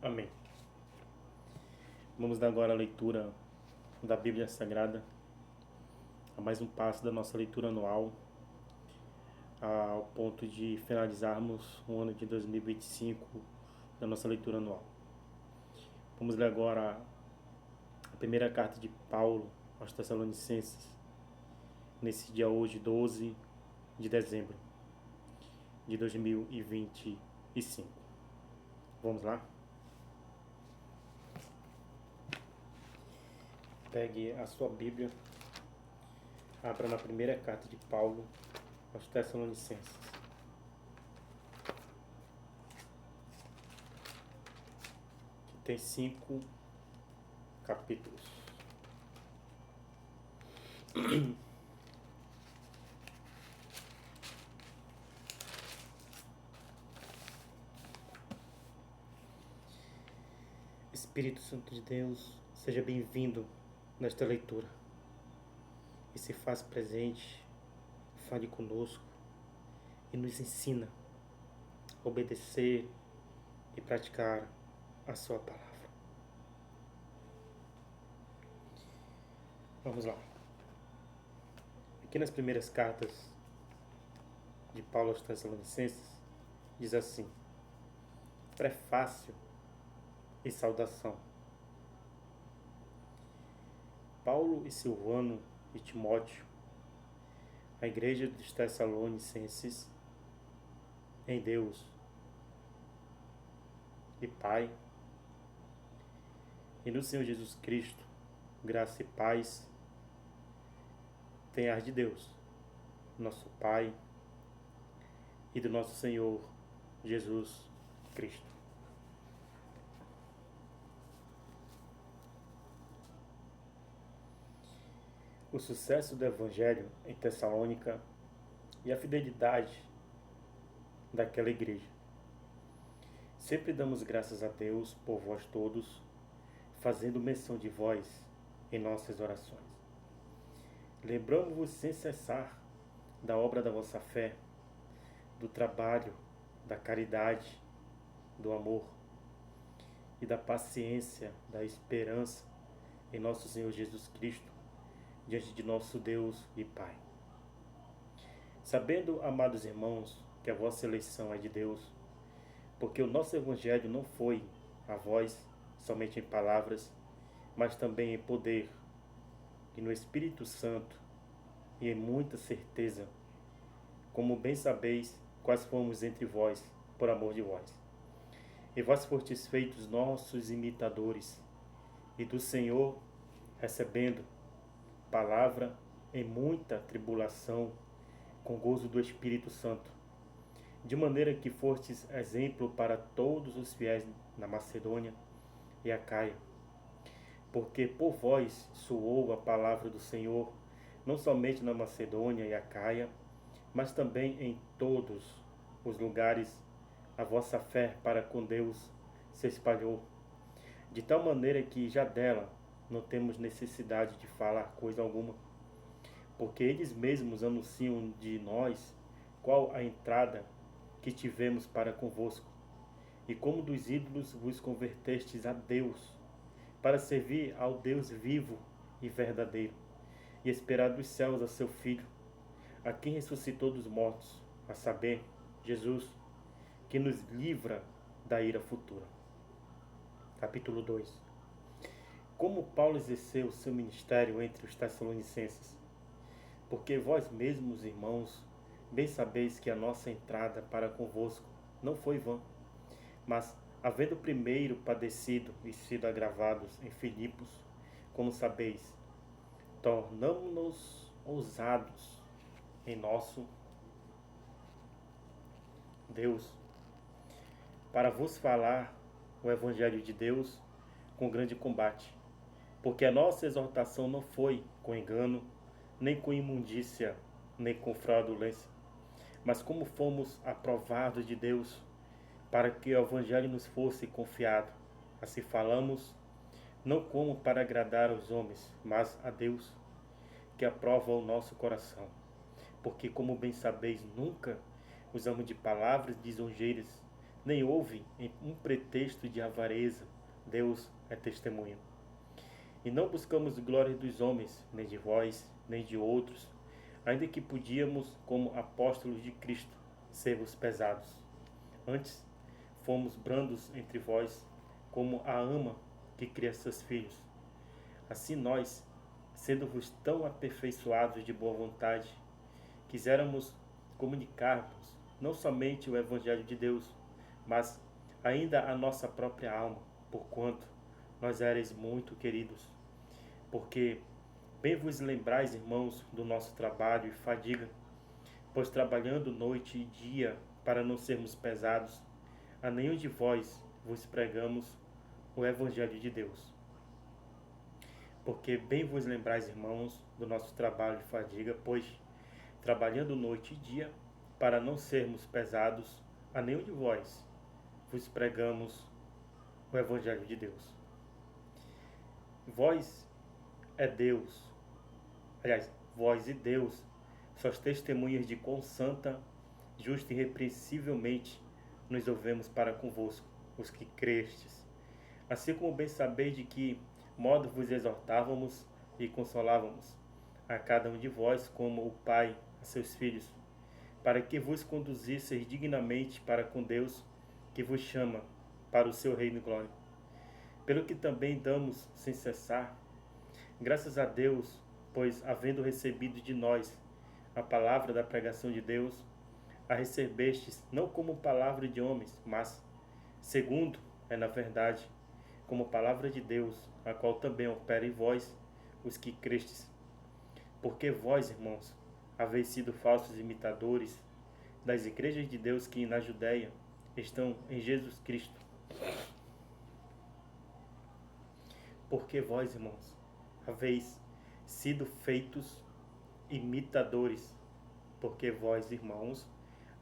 Amém. Vamos dar agora a leitura da Bíblia Sagrada, a mais um passo da nossa leitura anual, ao ponto de finalizarmos o ano de 2025 da nossa leitura anual. Vamos ler agora a primeira carta de Paulo aos Tessalonicenses, nesse dia hoje, 12 de dezembro de 2025. Vamos lá? Pegue a sua Bíblia, abra na primeira carta de Paulo aos Tessalonicenses. Que tem 5 capítulos. Espírito Santo de Deus, seja bem-vindo nesta leitura e se faz presente, fale conosco e nos ensina a obedecer e praticar a sua palavra. Vamos lá. Aqui nas primeiras cartas de Paulo aos Tessalonicenses, diz assim: prefácio e saudação. Paulo e Silvano e Timóteo, a igreja dos Tessalonicenses, em Deus e Pai, e no Senhor Jesus Cristo, graça e paz, tenhas de Deus, nosso Pai, e do nosso Senhor Jesus Cristo. O sucesso do Evangelho em Tessalônica e a fidelidade daquela igreja. Sempre damos graças a Deus por vós todos, fazendo menção de vós em nossas orações. Lembramos-vos sem cessar da obra da vossa fé, do trabalho, da caridade, do amor e da paciência, da esperança em nosso Senhor Jesus Cristo, diante de nosso Deus e Pai. Sabendo, amados irmãos, que a vossa eleição é de Deus, porque o nosso Evangelho não foi a vós somente em palavras, mas também em poder, e no Espírito Santo, e em muita certeza, como bem sabeis, quais fomos entre vós, por amor de vós. E vós fostes feitos nossos imitadores, e do Senhor recebendo palavra em muita tribulação, com gozo do Espírito Santo, de maneira que fostes exemplo para todos os fiéis na Macedônia e Acaia, porque por vós soou a palavra do Senhor, não somente na Macedônia e Acaia, mas também em todos os lugares a vossa fé para com Deus se espalhou, de tal maneira que já dela não temos necessidade de falar coisa alguma, porque eles mesmos anunciam de nós qual a entrada que tivemos para convosco, e como dos ídolos vos convertestes a Deus, para servir ao Deus vivo e verdadeiro, e esperar dos céus a seu Filho, a quem ressuscitou dos mortos, a saber, Jesus, que nos livra da ira futura. Capítulo 2. Como Paulo exerceu o seu ministério entre os Tessalonicenses? Porque vós mesmos, irmãos, bem sabeis que a nossa entrada para convosco não foi vã, mas, havendo primeiro padecido e sido agravados em Filipos, como sabeis, tornamo-nos ousados em nosso Deus, para vos falar o Evangelho de Deus com grande combate, porque a nossa exortação não foi com engano, nem com imundícia, nem com fraudulência, mas como fomos aprovados de Deus, para que o Evangelho nos fosse confiado. Assim falamos, não como para agradar aos homens, mas a Deus, que aprova o nosso coração. Porque, como bem sabeis, nunca usamos de palavras lisonjeiras, nem houve um pretexto de avareza. Deus é testemunha. E não buscamos glória dos homens, nem de vós, nem de outros, ainda que podíamos, como apóstolos de Cristo, ser-vos pesados. Antes, fomos brandos entre vós, como a ama que cria seus filhos. Assim nós, sendo-vos tão aperfeiçoados de boa vontade, quiséramos comunicar-vos não somente o Evangelho de Deus, mas ainda a nossa própria alma, porquanto nós éreis muito queridos. Porque bem vos lembrais, irmãos, do nosso trabalho e fadiga, pois trabalhando noite e dia para não sermos pesados, a nenhum de vós vos pregamos o Evangelho de Deus. Porque bem vos lembrais, irmãos, do nosso trabalho e fadiga, pois trabalhando noite e dia para não sermos pesados, a nenhum de vós vos pregamos o Evangelho de Deus. Vós é Deus, aliás, vós e Deus, sois testemunhas de quão santa, justa e irrepreensivelmente nos ouvemos para convosco, os que crestes. Assim como bem sabeis de que modo vos exortávamos e consolávamos a cada um de vós, como o Pai a seus filhos, para que vos conduzisseis dignamente para com Deus, que vos chama para o seu reino e glória. Pelo que também damos sem cessar graças a Deus, pois, havendo recebido de nós a palavra da pregação de Deus, a recebestes não como palavra de homens, mas, segundo é na verdade, como palavra de Deus, a qual também opera em vós, os que crestes. Porque vós, irmãos, haveis sido falsos imitadores das igrejas de Deus que na Judéia estão em Jesus Cristo. Porque vós, irmãos, haveis sido feitos imitadores, porque vós, irmãos,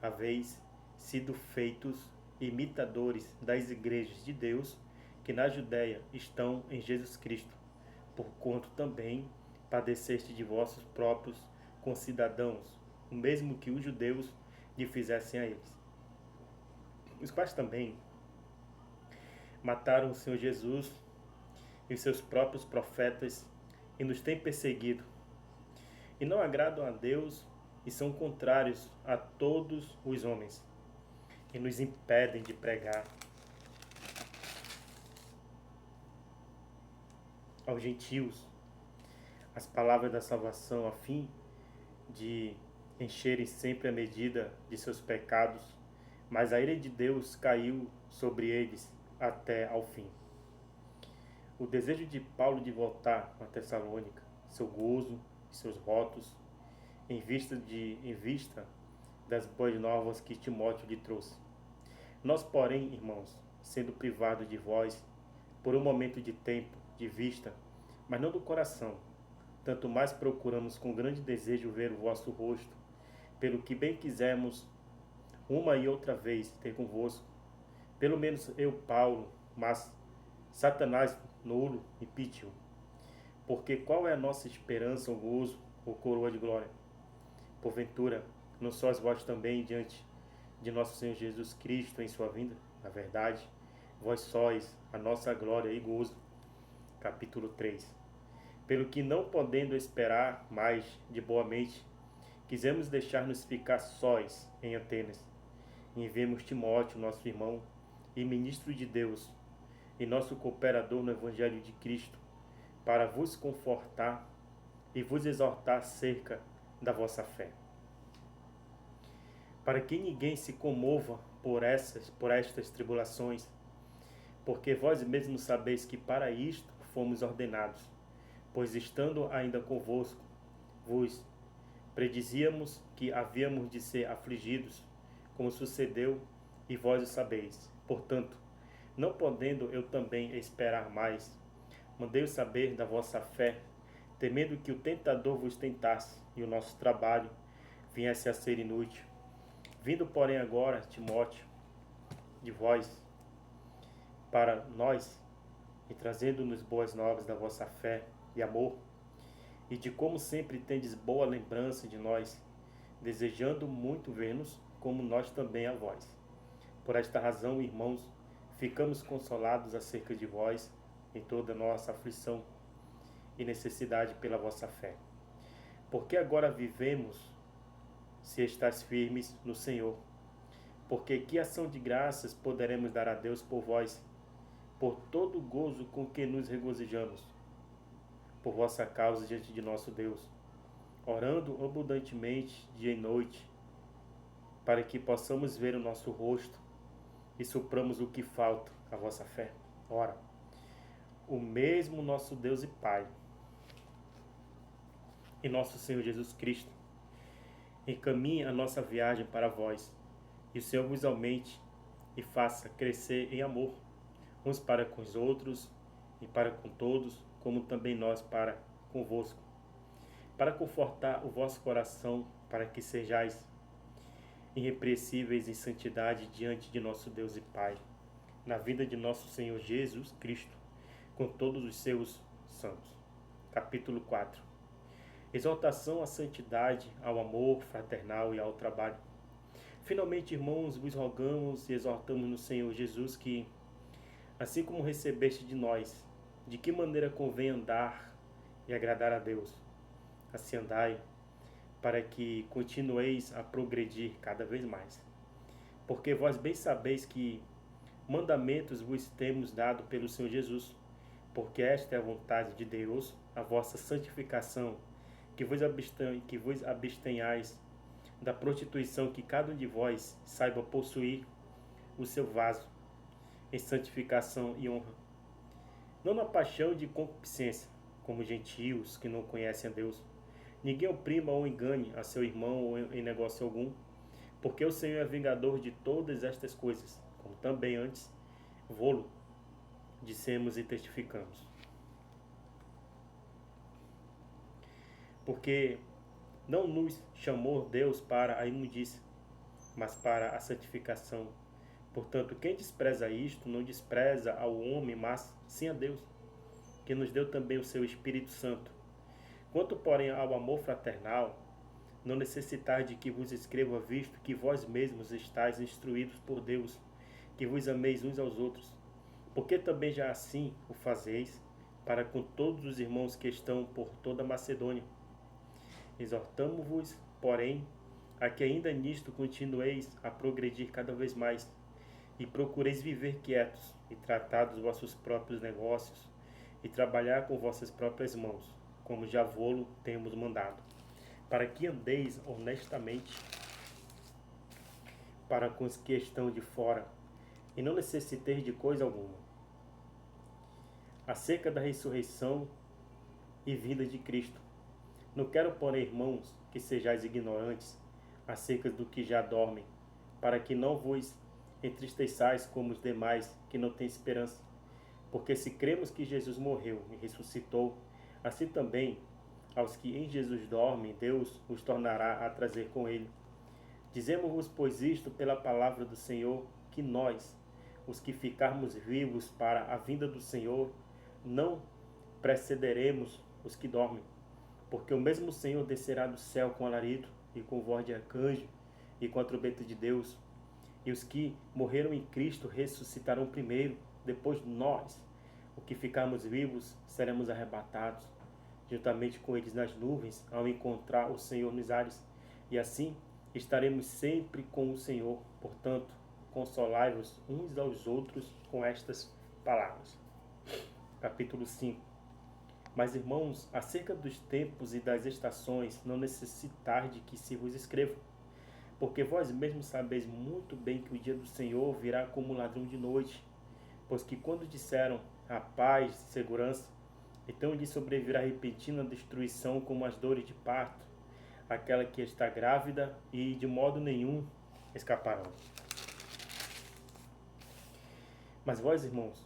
haveis sido feitos imitadores das igrejas de Deus que na Judéia estão em Jesus Cristo, porquanto também padeceste de vossos próprios concidadãos, o mesmo que os judeus lhe fizessem a eles, os quais também mataram o Senhor Jesus e os seus próprios profetas e nos têm perseguido, e não agradam a Deus e são contrários a todos os homens, e nos impedem de pregar aos gentios as palavras da salvação, a fim de encherem sempre a medida de seus pecados, mas a ira de Deus caiu sobre eles até ao fim. O desejo de Paulo de voltar a Tessalônica, seu gozo e seus votos, em vista das boas novas que Timóteo lhe trouxe. Nós, porém, irmãos, sendo privados de vós, por um momento de tempo, de vista, mas não do coração, tanto mais procuramos com grande desejo ver o vosso rosto, pelo que bem quisermos uma e outra vez ter convosco, pelo menos eu, Paulo, mas Satanás nulo e pítio. Porque qual é a nossa esperança, o gozo, ou coroa de glória? Porventura, não sois vós também diante de nosso Senhor Jesus Cristo em sua vinda? Na verdade, vós sois a nossa glória e gozo. Capítulo 3. Pelo que, não podendo esperar mais de boa mente, quisemos deixar-nos ficar sós em Atenas. E enviemos Timóteo, nosso irmão e ministro de Deus, e nosso cooperador no Evangelho de Cristo, para vos confortar e vos exortar acerca da vossa fé. Para que ninguém se comova por estas tribulações, porque vós mesmos sabeis que para isto fomos ordenados, pois estando ainda convosco, vos predizíamos que havíamos de ser afligidos, como sucedeu, e vós o sabeis. Portanto, não podendo eu também esperar mais, mandei-o saber da vossa fé, temendo que o tentador vos tentasse e o nosso trabalho viesse a ser inútil. Vindo, porém, agora, Timóteo, de vós, para nós, e trazendo-nos boas novas da vossa fé e amor, e de como sempre tendes boa lembrança de nós, desejando muito ver-nos, como nós também a vós. Por esta razão, irmãos, ficamos consolados acerca de vós em toda a nossa aflição e necessidade pela vossa fé. Porque agora vivemos, se estáis firmes no Senhor. Porque que ação de graças poderemos dar a Deus por vós, por todo o gozo com que nos regozijamos, por vossa causa diante de nosso Deus, orando abundantemente dia e noite, para que possamos ver o nosso rosto e supramos o que falta à vossa fé. Ora, o mesmo nosso Deus e Pai, e nosso Senhor Jesus Cristo, encaminhe a nossa viagem para vós, e o Senhor vos aumente e faça crescer em amor, uns para com os outros e para com todos, como também nós para convosco, para confortar o vosso coração, para que sejais irrepreensíveis em santidade diante de nosso Deus e Pai, na vida de nosso Senhor Jesus Cristo, com todos os seus santos. Capítulo 4. Exortação à santidade, ao amor fraternal e ao trabalho. Finalmente, irmãos, vos rogamos e exortamos no Senhor Jesus que, assim como recebeste de nós, de que maneira convém andar e agradar a Deus, assim andai, para que continueis a progredir cada vez mais. Porque vós bem sabeis que mandamentos vos temos dado pelo Senhor Jesus, porque esta é a vontade de Deus, a vossa santificação, que vos abstenhais da prostituição, que cada um de vós saiba possuir o seu vaso em santificação e honra, não na paixão de concupiscência, como gentios que não conhecem a Deus. Ninguém oprima ou engane a seu irmão ou em negócio algum, porque o Senhor é vingador de todas estas coisas, como também antes vô-lo dissemos e testificamos. Porque não nos chamou Deus para a imundícia, mas para a santificação. Portanto, quem despreza isto, não despreza ao homem, mas sim a Deus, que nos deu também o seu Espírito Santo. Quanto, porém, ao amor fraternal, não necessitais de que vos escreva, visto que vós mesmos estáis instruídos por Deus, que vos ameis uns aos outros. Porque também já assim o fazeis para com todos os irmãos que estão por toda a Macedônia. Exortamo-vos, porém, a que ainda nisto continueis a progredir cada vez mais, e procureis viver quietos, e tratar dos vossos próprios negócios, e trabalhar com vossas próprias mãos, como já vô-lo temos mandado, para que andeis honestamente para com os que estão de fora, e não necessiteis de coisa alguma. Acerca da ressurreição e vinda de Cristo, não quero, porém, irmãos, que sejais ignorantes acerca do que já dormem, para que não vos entristeçais como os demais que não têm esperança. Porque se cremos que Jesus morreu e ressuscitou, assim também aos que em Jesus dormem, Deus os tornará a trazer com ele. Dizemos-vos, pois, isto pela palavra do Senhor, que nós, os que ficarmos vivos para a vinda do Senhor, não precederemos os que dormem. Porque o mesmo Senhor descerá do céu com alarido, e com voz de arcanjo, e com a trombeta de Deus. E os que morreram em Cristo ressuscitarão primeiro, depois nós, o que ficarmos vivos, seremos arrebatados, juntamente com eles nas nuvens, ao encontrar o Senhor nos ares. E assim estaremos sempre com o Senhor. Portanto, consolai-vos uns aos outros com estas palavras. Capítulo 5. Mas, irmãos, acerca dos tempos e das estações, não necessitais de que se vos escreva, porque vós mesmos sabeis muito bem que o dia do Senhor virá como ladrão de noite. Pois que quando disseram a paz e segurança, então lhe sobrevirá repentina destruição como as dores de parto, aquela que está grávida, e de modo nenhum escaparão. Mas vós, irmãos,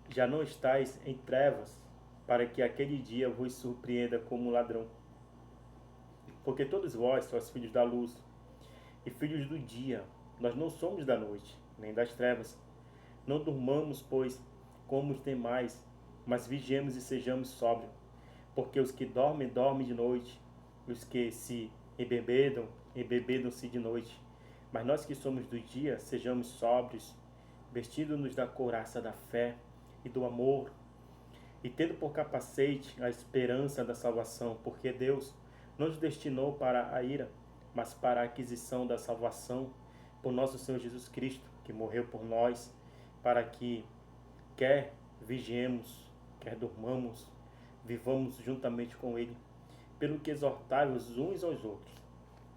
já não estáis em trevas, para que aquele dia vos surpreenda como ladrão. Porque todos vós sois filhos da luz e filhos do dia. Nós não somos da noite, nem das trevas. Não durmamos, pois, como os demais, mas vigiemos e sejamos sóbrios. Porque os que dormem, dormem de noite, e os que se embebedam, embebedam-se de noite. Mas nós que somos do dia, sejamos sóbrios, vestindo-nos da couraça da fé e do amor, e tendo por capacete a esperança da salvação, porque Deus não nos destinou para a ira, mas para a aquisição da salvação por nosso Senhor Jesus Cristo, que morreu por nós, para que quer vigiemos, quer dormamos, vivamos juntamente com Ele, pelo que exortai-vos uns aos outros,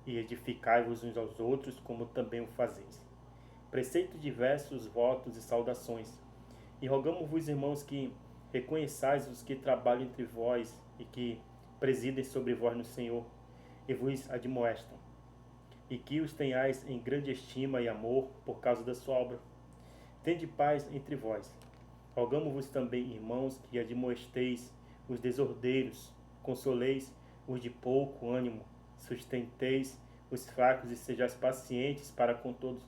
e edificai-vos uns aos outros, como também o fazeis. Preceito diversos, votos e saudações. E rogamos-vos, irmãos, que reconheçais os que trabalham entre vós e que presidem sobre vós no Senhor, e vos admoestam, e que os tenhais em grande estima e amor por causa da sua obra. Tende paz entre vós. Rogamos-vos também, irmãos, que admoesteis os desordeiros, consoleis os de pouco ânimo, sustenteis os fracos e sejais pacientes para com todos.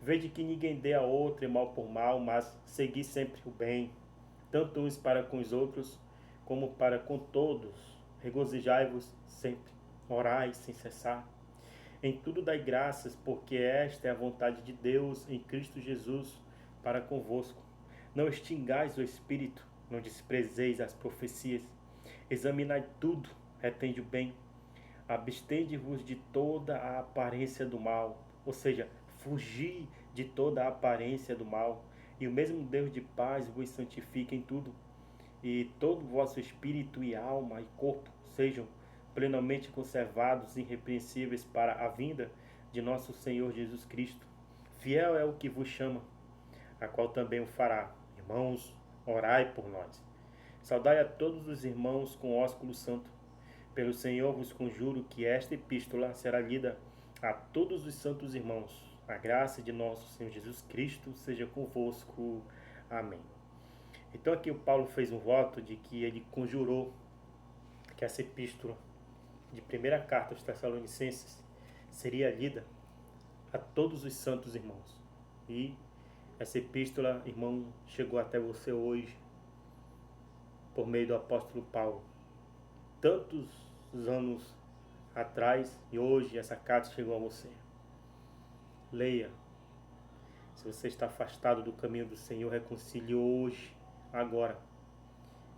Vede que ninguém dê a outro mal por mal, mas segui sempre o bem, tanto uns para com os outros, como para com todos. Regozijai-vos sempre, orai sem cessar. Em tudo dai graças, porque esta é a vontade de Deus em Cristo Jesus para convosco. Não extingais o Espírito, não desprezeis as profecias. Examinai tudo, retende o bem. Abstende-vos de toda a aparência do mal, ou seja, fugi de toda a aparência do mal. E o mesmo Deus de paz vos santifique em tudo, e todo o vosso espírito e alma e corpo sejam plenamente conservados e irrepreensíveis para a vinda de nosso Senhor Jesus Cristo. Fiel é o que vos chama, a qual também o fará. Irmãos, orai por nós. Saudai a todos os irmãos com ósculo santo. Pelo Senhor vos conjuro que esta epístola será lida a todos os santos irmãos. A graça de nosso Senhor Jesus Cristo seja convosco. Amém. Então aqui o Paulo fez um voto de que ele conjurou que essa epístola de primeira carta aos Tessalonicenses seria lida a todos os santos irmãos. E essa epístola, irmão, chegou até você hoje por meio do apóstolo Paulo. Tantos anos atrás e hoje essa carta chegou a você. Leia. Se você está afastado do caminho do Senhor, reconcilie hoje, agora.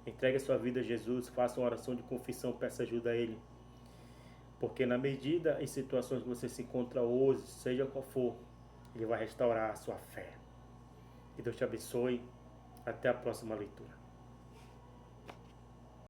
Entregue a sua vida a Jesus, faça uma oração de confissão, peça ajuda a Ele. Porque na medida e situações que você se encontra hoje, seja qual for, Ele vai restaurar a sua fé. Que Deus te abençoe. Até a próxima leitura.